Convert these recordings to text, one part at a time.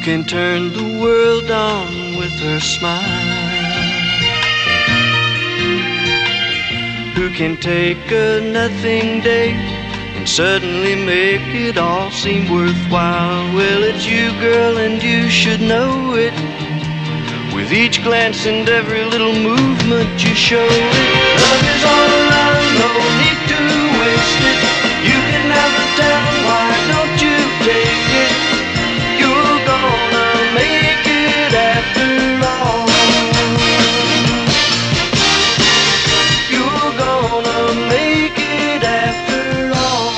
can turn the world on with her smile? Who can take a nothing day and suddenly make it all seem worthwhile? Well, it's you, girl, and you should know it. With each glance and every little movement you show it. Love is all around, no need to waste it. You can have the town, why don't you take it? You're gonna make it after all. You're gonna make it after all.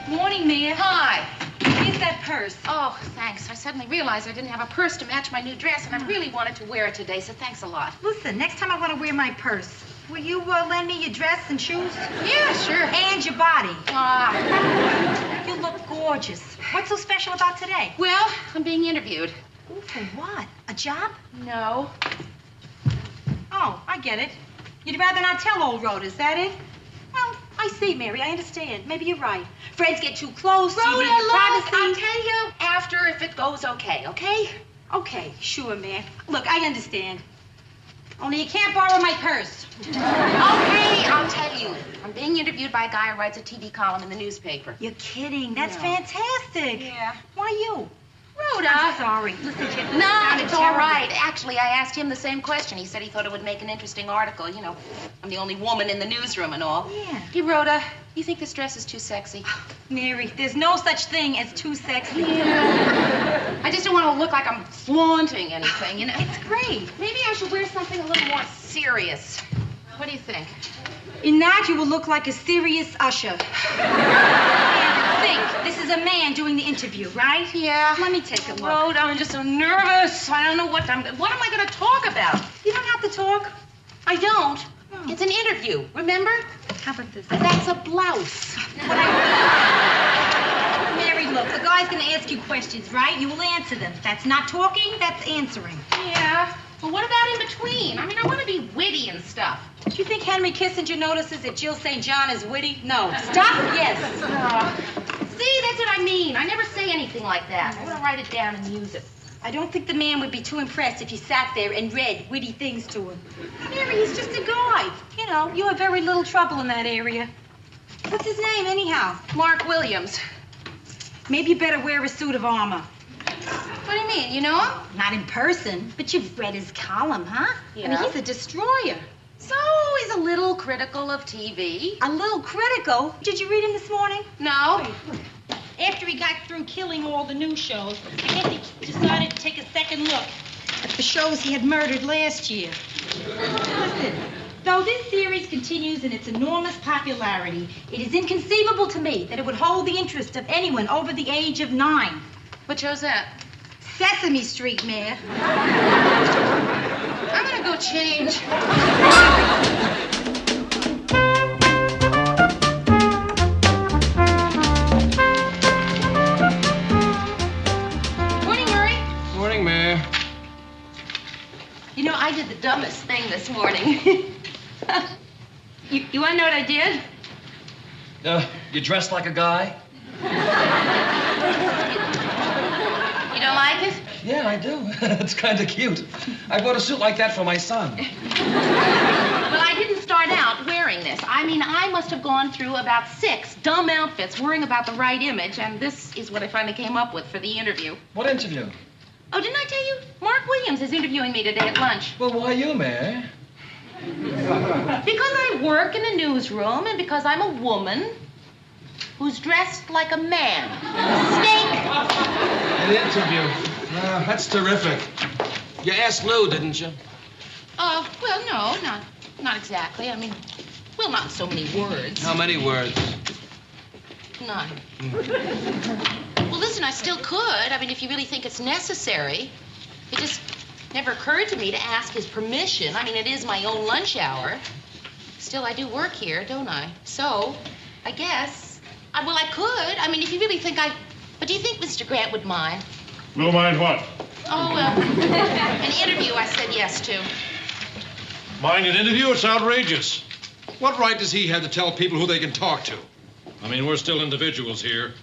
Morning, Mia. Hi. Here's that purse. Oh, thanks. I suddenly realized I didn't have a purse to match my new dress, and I really wanted to wear it today, so thanks a lot. Listen, next time I want to wear my purse, will you lend me your dress and shoes? Yeah, sure. And your body. Ah. You look gorgeous. What's so special about today? Well, I'm being interviewed. Ooh, for what? A job? No. Oh, I get it. You'd rather not tell old Rhoda, is that it? Well, I see, Mary. I understand. Maybe you're right. Friends get too close. Rhoda, you need look, privacy. I'll tell you after if it goes okay, okay? Okay, sure, man. Look, I understand. Only you can't borrow my purse. Okay, I'll tell you. I'm being interviewed by a guy who writes a TV column in the newspaper. You're kidding. That's No. fantastic. Yeah. Why you? Rhoda. I'm sorry. Listen, kid. No, sounded it's all terrible. right. Actually, I asked him the same question. He said he thought it would make an interesting article. You know, I'm the only woman in the newsroom and all. Yeah. Hey, Rhoda, you think this dress is too sexy? Mary, there's no such thing as too sexy. Yeah. I just don't want to look like I'm flaunting anything, you know. It's great. Maybe I should wear something a little more serious. What do you think? In that, you will look like a serious usher. Think, this is a man doing the interview, right? Yeah. Let me take a look. Rhoda, I'm just so nervous. I don't know what am I going to talk about? You don't have to talk. I don't. Oh. It's an interview, remember? How about this? That's a blouse. Mary, look, the guy's gonna ask you questions, right? You will answer them. That's not talking, that's answering. Yeah. But what about in between? I mean, I want to be witty and stuff. Do you think Henry Kissinger notices that Jill St. John is witty? No. Stop? Yes. See, that's what I mean. I never say anything like that. I want to write it down and use it. I don't think the man would be too impressed if you sat there and read witty things to him. Mary, he's just a guy. You know, you have very little trouble in that area. What's his name, anyhow? Mark Williams. Maybe you better wear a suit of armor. What do you mean? You know him? Not in person, but you've read his column, huh? Yeah. I mean, he's a destroyer. So he's a little critical of TV. A little critical. Did you read him this morning? No. After he got through killing all the new shows, I guess he decided to take a second look at the shows he had murdered last year. Listen, though this series continues in its enormous popularity, it is inconceivable to me that it would hold the interest of anyone over the age of 9. What show's that? Sesame Street, Mayor. I'm gonna go change. Morning, Murray. Morning, Mayor. You know, I did the dumbest thing this morning. You want to know what I did? You dressed like a guy? You don't like it? Yeah, I do. It's kind of cute. I bought a suit like that for my son. Well, I didn't start out wearing this. I mean, I must have gone through about 6 dumb outfits worrying about the right image, and this is what I finally came up with for the interview. What interview? Oh, didn't I tell you? Mark Williams is interviewing me today at lunch. Well, why you, Mayor? Because I work in a newsroom and because I'm a woman who's dressed like a man. Snake. An interview. That's terrific. You asked Lou, didn't you? Well, no, not exactly. I mean, well, not so many words. How many words? None. Well, listen, I still could. I mean, if you really think it's necessary. It just never occurred to me to ask his permission. I mean, it is my own lunch hour. Still, I do work here, don't I? So, I guess, I could. I mean, if you really think but do you think Mr. Grant would mind? Will mind what? Oh, an interview I said yes to. Mind an interview? It's outrageous. What right does he have to tell people who they can talk to? I mean, we're still individuals here.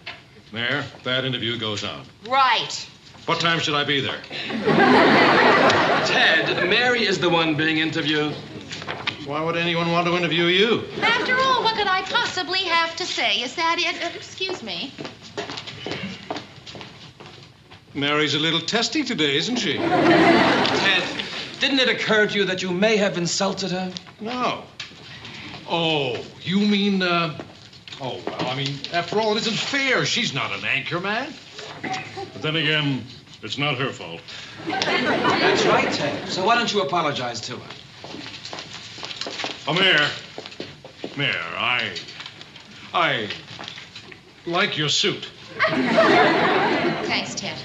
Mayor, that interview goes on. Right. What time should I be there? Ted, Mary is the one being interviewed. Why would anyone want to interview you? After all, what could I possibly have to say? Is that it? Excuse me. Mary's a little testy today, isn't she? Ted, didn't it occur to you that you may have insulted her? No. Oh, you mean, oh, well, I mean, after all, it isn't fair. She's not an anchor man. But then again, it's not her fault. That's right, Ted. So why don't you apologize to her? Oh, Mayor, I like your suit. Thanks, Ted.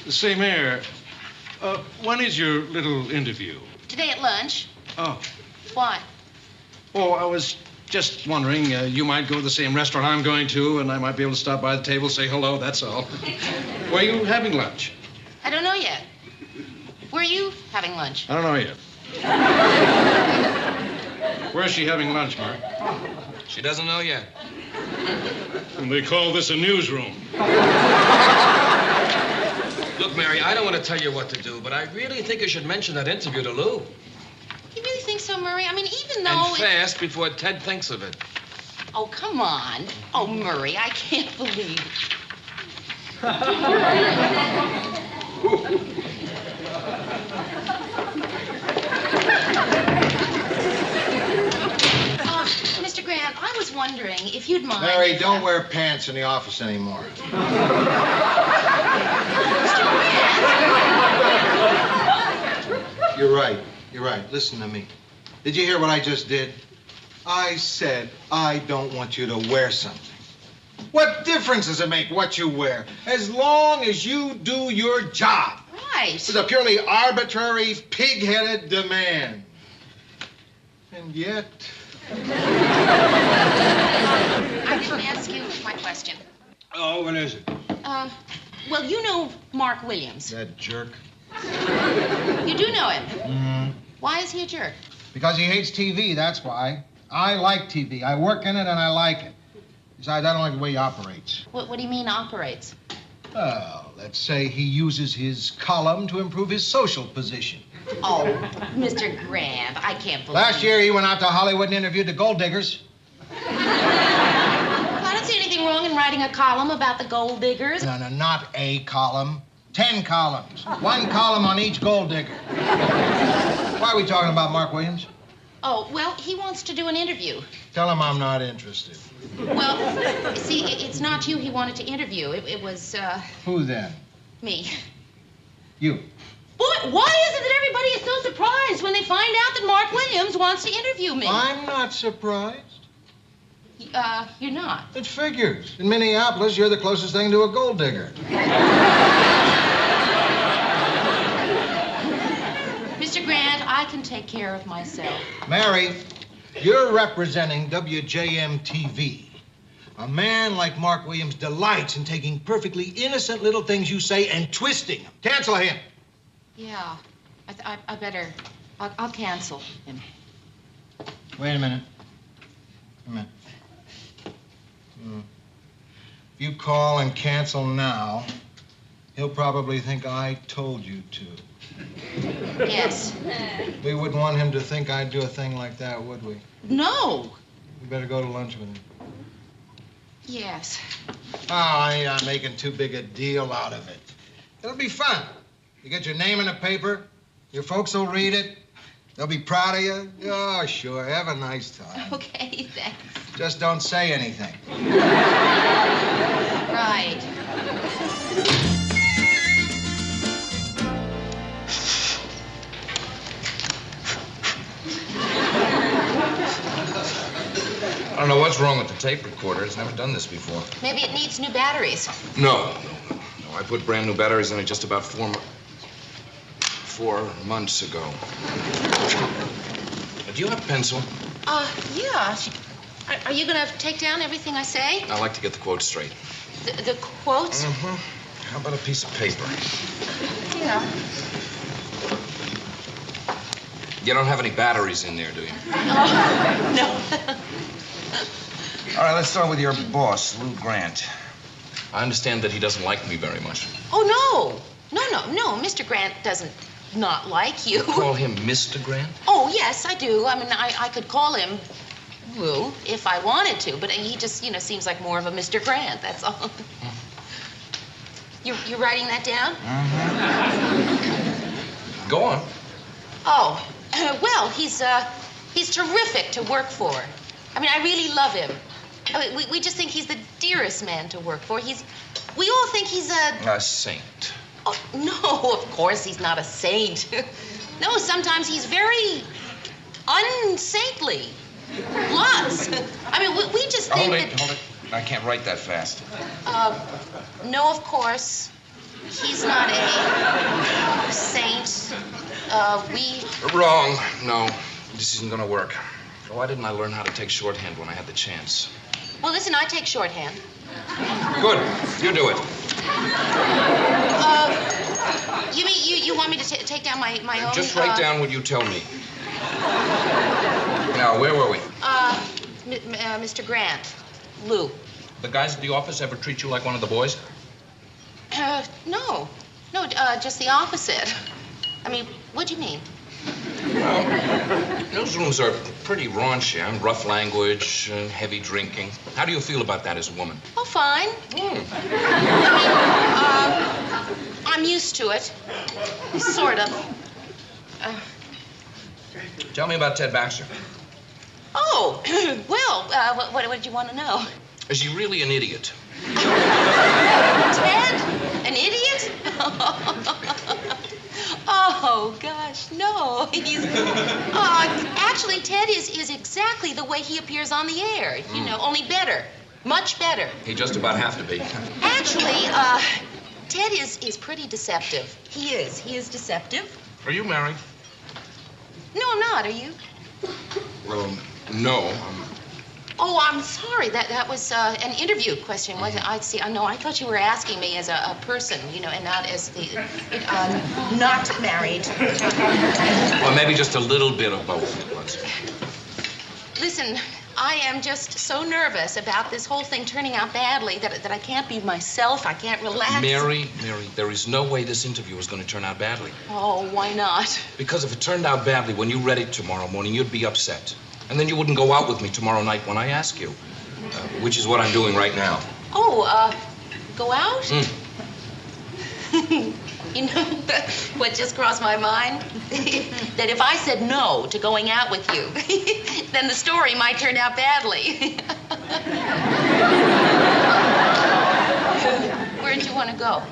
Say, Mayor, when is your little interview? Today at lunch. Oh. Why? Oh, I was just wondering, you might go to the same restaurant I'm going to, and I might be able to stop by the table, say hello, that's all. Where are you having lunch? I don't know yet. Where are you having lunch? I don't know yet. Where's she having lunch, Mark? She doesn't know yet. And they call this a newsroom. Look, Mary, I don't want to tell you what to do, but I really think you should mention that interview to Lou. You really think so, Murray? I mean, even though... And fast before Ted thinks of it. Oh, come on. Oh, Murray, I can't believe... Mr. Grant, I was wondering if you'd mind... Mary, don't wear pants in the office anymore. You're right. You're right. Listen to me. Did you hear what I just did? I said I don't want you to wear something. What difference does it make what you wear? As long as you do your job. Right. It's a purely arbitrary, pig-headed demand. And yet... I didn't ask you my question. Oh, what is it? Well, you know Mark Williams. That jerk. You do know him? Mm-hmm. Why is he a jerk? Because he hates TV, that's why. I like TV. I work in it and I like it. Besides, I don't like the way he operates. What do you mean operates? Well, let's say he uses his column to improve his social position. Oh, Mr. Grant, I can't believe... Last year, he went out to Hollywood and interviewed the gold diggers. I don't see anything wrong in writing a column about the gold diggers. No, not a column. 10 columns. 1 column on each gold digger. Why are we talking about Mark Williams? Oh, well, he wants to do an interview. Tell him I'm not interested. Well, see, it's not you he wanted to interview. It was, Who then? me. You. Boy, why is it that everybody is so surprised when they find out that Mark Williams wants to interview me? I'm not surprised. You're not. It figures. In Minneapolis, you're the closest thing to a gold digger. Mr. Grant, I can take care of myself. Mary, you're representing WJM-TV. A man like Mark Williams delights in taking perfectly innocent little things you say and twisting them. Cancel him. Yeah, I better... I'll cancel him. Wait a minute. If you call and cancel now, he'll probably think I told you to. Yes. We wouldn't want him to think I'd do a thing like that, would we? No. We better go to lunch with him. Yes. Oh, I'm not making too big a deal out of it. It'll be fun. You get your name in the paper, your folks will read it, they'll be proud of you. Oh, sure, have a nice time. Okay, thanks. Just don't say anything. Right. I don't know what's wrong with the tape recorder. It's never done this before. Maybe it needs new batteries. No. I put brand new batteries in it just about 4 months ago. Do you have a pencil? Yeah. Are you going to take down everything I say? I like to get the quotes straight. The quotes? Mm-hmm. How about a piece of paper? Yeah. You don't have any batteries in there, do you? Oh, no. All right, let's start with your boss, Lou Grant. I understand that he doesn't like me very much. Oh, no. No. Mr. Grant doesn't not like you. You call him Mr. Grant? Oh, yes, I do. I mean, I could call him Lou if I wanted to, but he just, seems like more of a Mr. Grant, that's all. You're writing that down? Mm-hmm. Go on. Oh, well, he's terrific to work for. I mean, I really love him. I mean, we just think he's the dearest man to work for. We all think he's A saint. Oh, no, of course he's not a saint. No, sometimes he's very unsaintly. Lots. I mean, we just think Hold it. I can't write that fast. No, of course. He's not a saint. Wrong. No, this isn't going to work. Why didn't I learn how to take shorthand when I had the chance? Well, listen, I take shorthand. Good. You do it. You mean you want me to take down my own... Just write down what you tell me. Now, where were we? Mr. Grant. Lou. The guys at the office ever treat you like one of the boys? No. No, just the opposite. I mean, what do you mean? Well, newsrooms are pretty raunchy, and rough language, and heavy drinking. How do you feel about that as a woman? Oh, fine. I'm used to it. Sort of. Tell me about Ted Baxter. Oh, well, what did you want to know? Is he really an idiot? Ted? An idiot? Oh, gosh, no. Actually, Ted is exactly the way he appears on the air. Only better. Much better. He just about have to be. Actually, Ted is pretty deceptive. He is deceptive. Are you married? No, I'm not. Are you? Well, no. Oh, I'm sorry. That was an interview question, wasn't it? I see. No, I thought you were asking me as a person, and not as the not married. Well, maybe just a little bit of both it was. Listen, I am just so nervous about this whole thing turning out badly that I can't be myself. I can't relax. Mary, there is no way this interview is going to turn out badly. Oh, why not? Because if it turned out badly, when you read it tomorrow morning, you'd be upset. And then you wouldn't go out with me tomorrow night when I ask you, which is what I'm doing right now. Oh, go out? You know what just crossed my mind? That if I said no to going out with you, then the story might turn out badly. Where'd you want to go?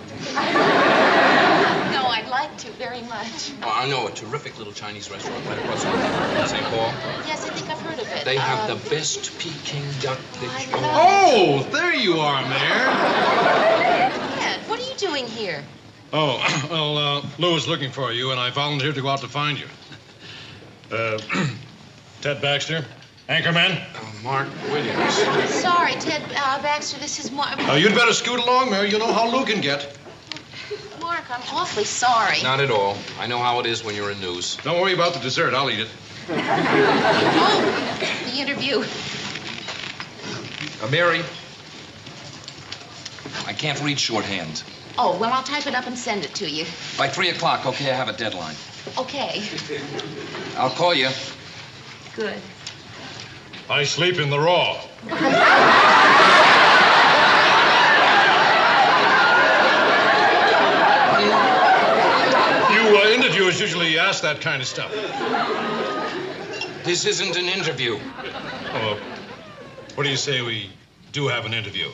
No, I'd like to very much. Oh, I know a terrific little Chinese restaurant right across the road in St. Paul. Yes, I think I've heard of it. They have the best Peking duck that you... Oh, there you are, Mayor. Ted, what are you doing here? Oh, well, Lou was looking for you, and I volunteered to go out to find you. Ted Baxter, anchorman. Mark Williams. Sorry, Ted Baxter, this is Mark. You'd better scoot along, Mayor. You know how Lou can get. Mark, I'm awfully sorry. Not at all. I know how it is when you're in news. Don't worry about the dessert. I'll eat it. Oh, the interview. Mary, I can't read shorthand. Oh, well, I'll type it up and send it to you. By 3 o'clock, okay? I have a deadline. Okay. I'll call you. Good. I sleep in the raw. You interviewers usually ask that kind of stuff. This isn't an interview. Oh, what do you say we do have an interview?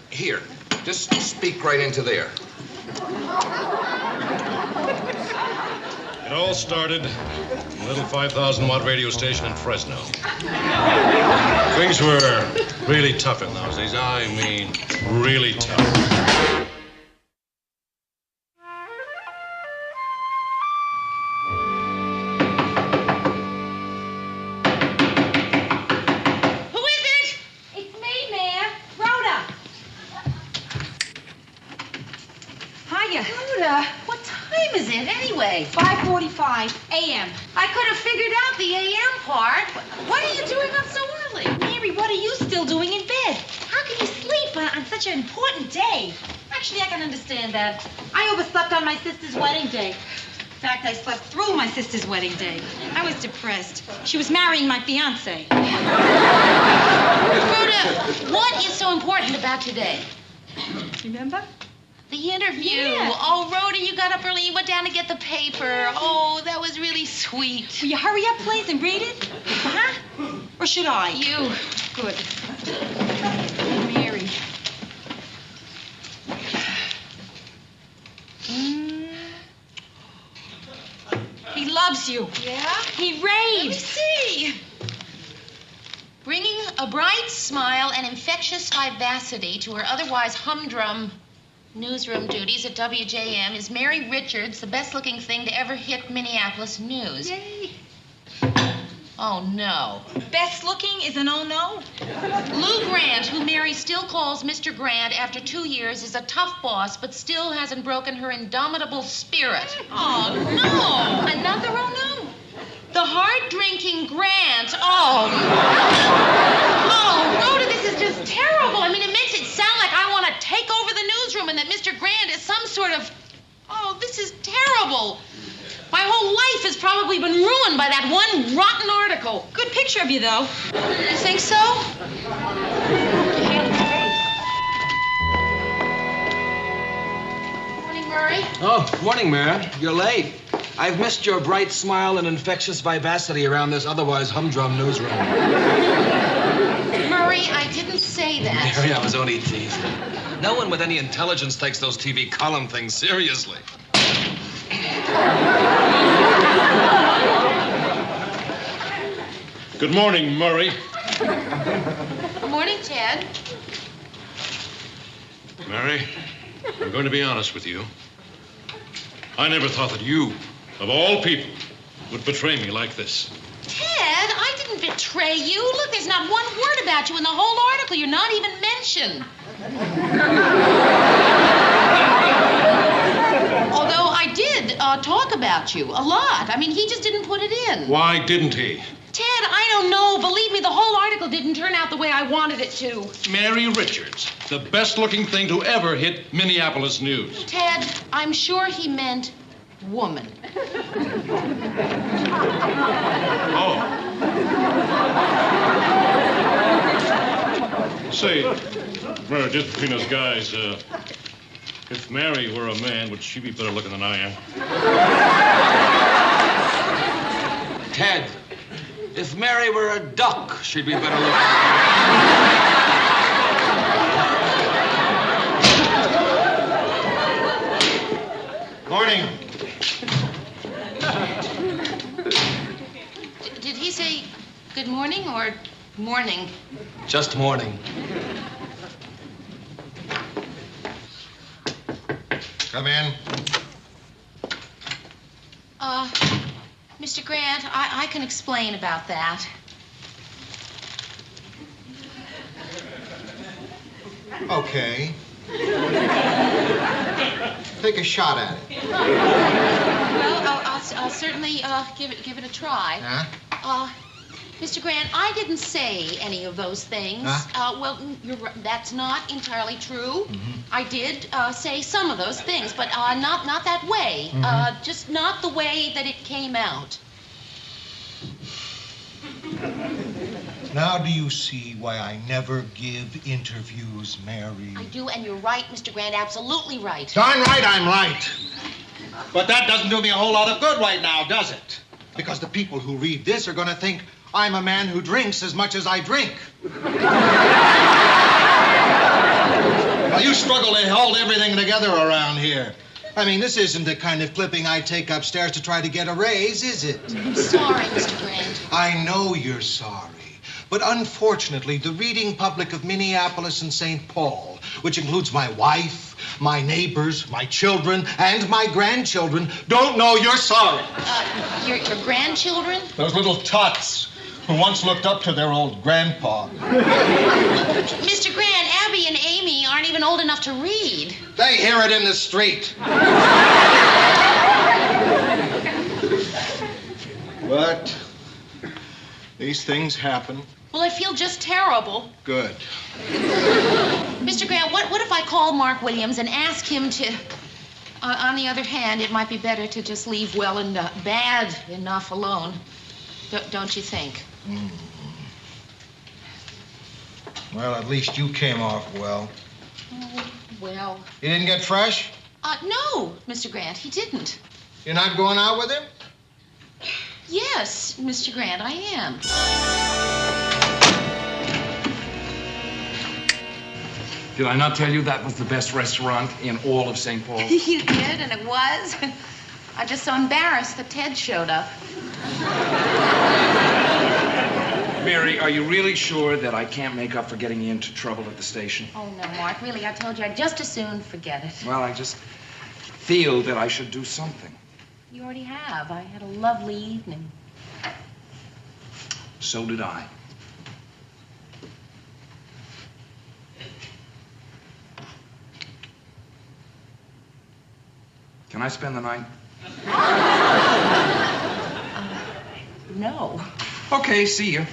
Here, just speak right into there. It all started in a little 5,000-watt radio station in Fresno. Things were really tough in those days. I mean, really tough. are you? Rhoda, what time is it anyway? 5:45 a.m. I could have figured out the AM part. What are you doing up so early? Mary, what are you still doing in bed? How can you sleep on such an important day? Actually, I can understand that. I overslept on my sister's wedding day. In fact, I slept through my sister's wedding day. I was depressed. She was marrying my fiancé. Rhoda, what is so important about today? Remember? The interview. Yeah. Oh, Rhoda, you got up early. You went down to get the paper. Oh, that was really sweet. Will you hurry up, please, and read it? Huh? Or should I? You. Good. Mary. He loves you. Yeah? He Let me raves. see. Bringing a bright smile and infectious vivacity to her otherwise humdrum newsroom duties at WJM is Mary Richards, the best-looking thing to ever hit Minneapolis news. Yay. Oh, no. Best looking is a no-no. Lou Grant, who Mary still calls Mr. Grant after 2 years, is a tough boss, but still hasn't broken her indomitable spirit. Oh, no. Another oh, no. The hard-drinking Grant. Oh. Oh, Rhoda, this is just terrible. I mean, it makes it sound like I want to take over the newsroom and that Mr. Grant is some sort of... Oh, this is terrible. My whole life has probably been ruined by that one rotten article. Good picture of you, though. You think so? Morning, Murray. Oh, morning, Mary. You're late. I've missed your bright smile and infectious vivacity around this otherwise humdrum newsroom. Murray, I didn't say that. Mary, I was only teasing. No one with any intelligence takes those TV column things seriously. Good morning, Murray. Good morning, Ted. Mary, I'm going to be honest with you. I never thought that you, of all people, would betray me like this. Ted, I didn't betray you. Look, there's not one word about you in the whole article. You're not even mentioned. Although I did talk about you a lot. I mean, he just didn't put it in. Why didn't he? Ted, I don't know. Believe me, the whole article didn't turn out the way I wanted it to. Mary Richards, the best-looking thing to ever hit Minneapolis news. Ted, I'm sure he meant woman. Oh. Say, Mary, just between us guys, if Mary were a man, would she be better looking than I am? Ted, if Mary were a duck, she'd be better looking. Morning. Did he say good morning or morning? Just morning. Come in. Mr. Grant, I can explain about that. Okay. Take a shot at it. Well, I'll certainly give it a try. Huh? Mr. Grant, I didn't say any of those things. Huh? Well, you're right. That's not entirely true. Mm-hmm. I did say some of those things, but not that way. Mm-hmm. Just not the way that it came out. Now do you see why I never give interviews, Mary? I do, and you're right, Mr. Grant, absolutely right. Darn right I'm right. But that doesn't do me a whole lot of good right now, does it? Because the people who read this are going to think I'm a man who drinks as much as I drink. Well, you struggle to hold everything together around here. I mean, this isn't the kind of clipping I take upstairs to try to get a raise, is it? I'm sorry, Mr. Grant. I know you're sorry. But unfortunately, the reading public of Minneapolis and St. Paul, which includes my wife, my neighbors, my children, and my grandchildren, don't know you're sorry. Your grandchildren? Those little tots who once looked up to their old grandpa. Mr. Grant, Abby and Amy aren't even even old enough to read. They hear it in the street. But these things happen. Well, I feel just terrible. Good. Mr. Grant, what if I call Mark Williams and ask him to... on the other hand, it might be better to just leave well and bad enough alone. Don't you think? Mm. Well, at least you came off well. Oh, well... You didn't get fresh? No, Mr. Grant, he didn't. You're not going out with him? Yes, Mr. Grant, I am. Did I not tell you that was the best restaurant in all of St. Paul? You did, and it was. I'm just so embarrassed that Ted showed up. Mary, are you really sure that I can't make up for getting you into trouble at the station? Oh, no, Mark, really, I told you I'd just as soon forget it. Well, I just feel that I should do something. You already have. I had a lovely evening. So did I. Can I spend the night? No. Okay, see you.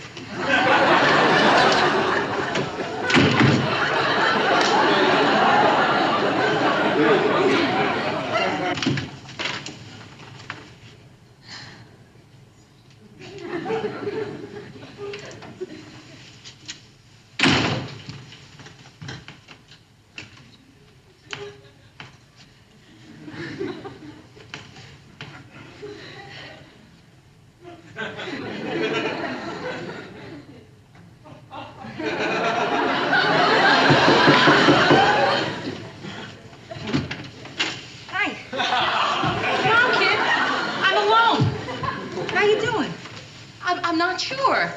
I'm not sure.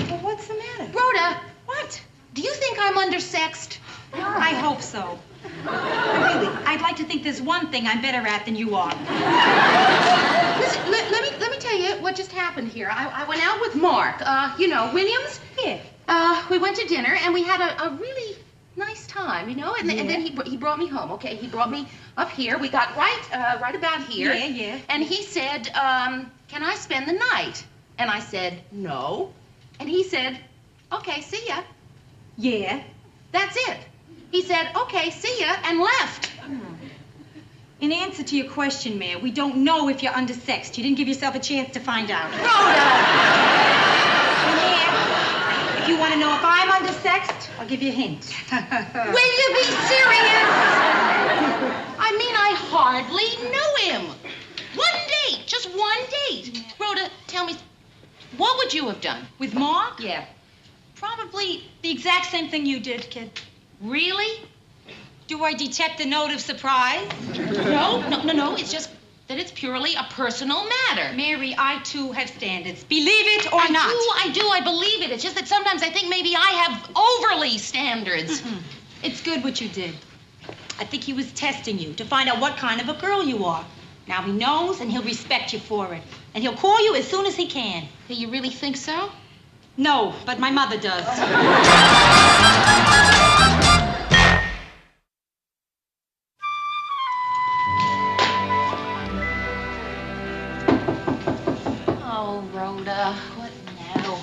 Well, what's the matter? Rhoda. What? Do you think I'm undersexed? I hope so. Really, I'd like to think there's one thing I'm better at than you are. Listen, let me tell you what just happened here. I went out with Mark, you know, Williams. Yeah. We went to dinner, and we had a really nice time, you know, and then he brought me home, okay? He brought me up here. We got right about here. Yeah, yeah. And he said, can I spend the night? And I said, no. And he said, okay, see ya. Yeah. That's it. He said, okay, see ya, and left. In answer to your question, Mayor, we don't know if you're undersexed. You didn't give yourself a chance to find out. Rhoda! Mayor, if you want to know if I'm undersexed, I'll give you a hint. Will you be serious? I mean, I hardly know him. One date, just one date. Yeah. Rhoda, tell me, what would you have done? With Mark? Yeah. Probably the exact same thing you did, kid. Really? Do I detect a note of surprise? No. It's just that it's purely a personal matter. Mary, I too have standards. Believe it or not. I do. I believe it. It's just that sometimes I think maybe I have overly standards. It's good what you did. I think he was testing you to find out what kind of a girl you are. Now he knows, and he'll respect you for it. And he'll call you as soon as he can. Do you really think so? No, but my mother does. Oh, Rhoda, what now?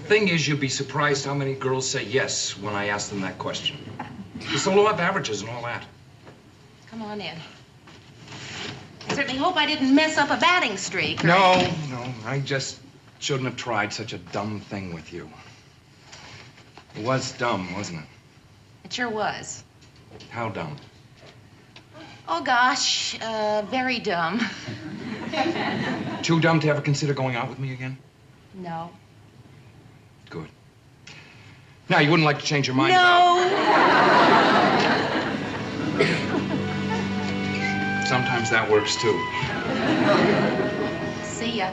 Thing is, you'd be surprised how many girls say yes when I ask them that question. It's the law of averages and all that. Come on in. I certainly hope I didn't mess up a batting streak. No, I just shouldn't have tried such a dumb thing with you. It was dumb, wasn't it? It sure was. How dumb? Oh, gosh, very dumb. Too dumb to ever consider going out with me again? No. Good. Now, you wouldn't like to change your mind Sometimes that works, too. See ya.